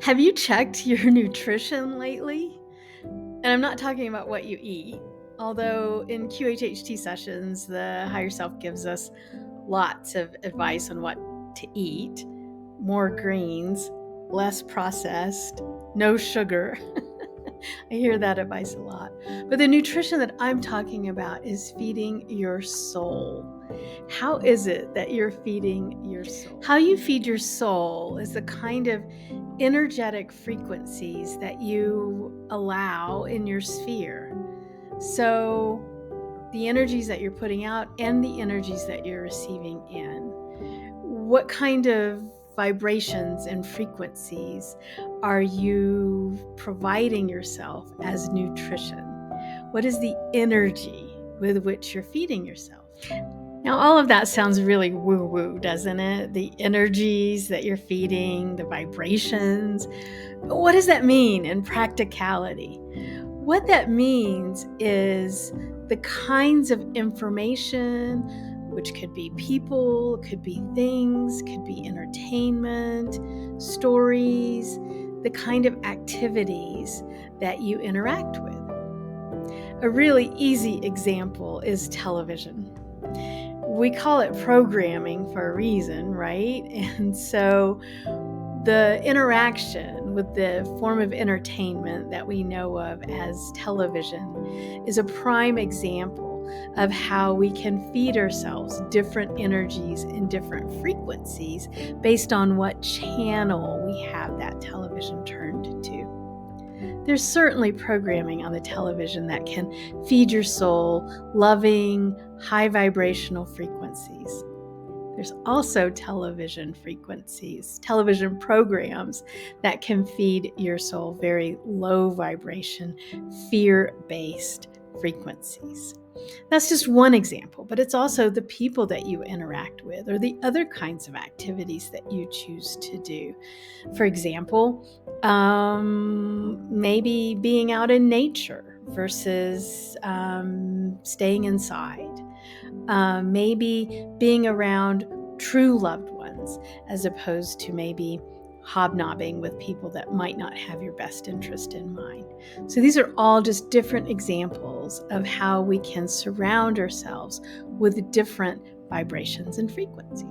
Have you checked your nutrition lately? And I'm not talking about what you eat, although in QHHT sessions, the higher self gives us lots of advice on what to eat: more greens, less processed, no sugar. I hear that advice a lot. But the nutrition that I'm talking about is feeding your soul. How is it that you're feeding your soul? How you feed your soul is the kind of energetic frequencies that you allow in your sphere. So, the energies that you're putting out and the energies that you're receiving in. What kind of vibrations and frequencies are you providing yourself as nutrition? What is the energy with which you're feeding yourself? Now, all of that sounds really woo-woo, doesn't it? The energies that you're feeding, the vibrations. But what does that mean in practicality? What that means is the kinds of information, which could be people, could be things, could be entertainment, stories, the kind of activities that you interact with. A really easy example is television. We call it programming for a reason, right? And so the interaction with the form of entertainment that we know of as television is a prime example of how we can feed ourselves different energies and different frequencies based on what channel we have that television turned to. There's certainly programming on the television that can feed your soul loving, high vibrational frequencies. There's also television frequencies, television programs that can feed your soul very low vibration, fear-based frequencies. That's just one example, but it's also the people that you interact with or the other kinds of activities that you choose to do. For example, maybe being out in nature versus staying inside. Maybe being around true loved ones as opposed to maybe hobnobbing with people that might not have your best interest in mind. So these are all just different examples of how we can surround ourselves with different vibrations and frequencies.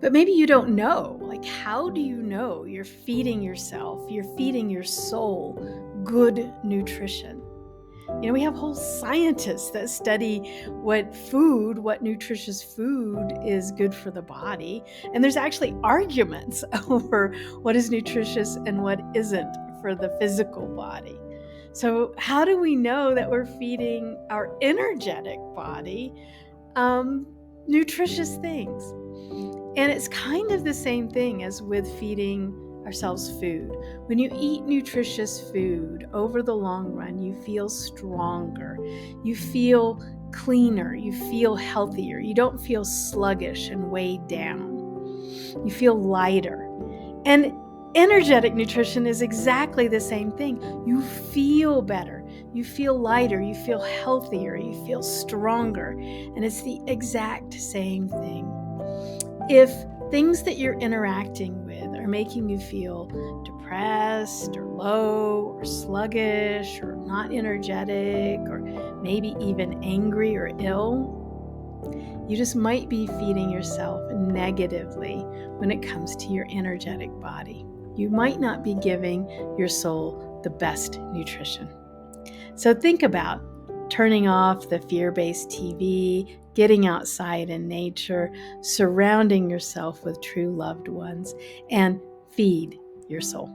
But maybe you don't know, like, how do you know you're feeding yourself, you're feeding your soul good nutrition? You know, we have whole scientists that study what nutritious food is good for the body. And there's actually arguments over what is nutritious and what isn't for the physical body. So how do we know that we're feeding our energetic body nutritious things? And it's kind of the same thing as with feeding ourselves food. When you eat nutritious food over the long run, you feel stronger, you feel cleaner, you feel healthier, you don't feel sluggish and weighed down, you feel lighter. And energetic nutrition is exactly the same thing. You feel better, you feel lighter, you feel healthier, you feel stronger, and it's the exact same thing. If things that you're interacting with are making you feel depressed or low or sluggish or not energetic or maybe even angry or ill, you just might be feeding yourself negatively when it comes to your energetic body. You might not be giving your soul the best nutrition. So think about turning off the fear-based TV, getting outside in nature, surrounding yourself with true loved ones, and feed your soul.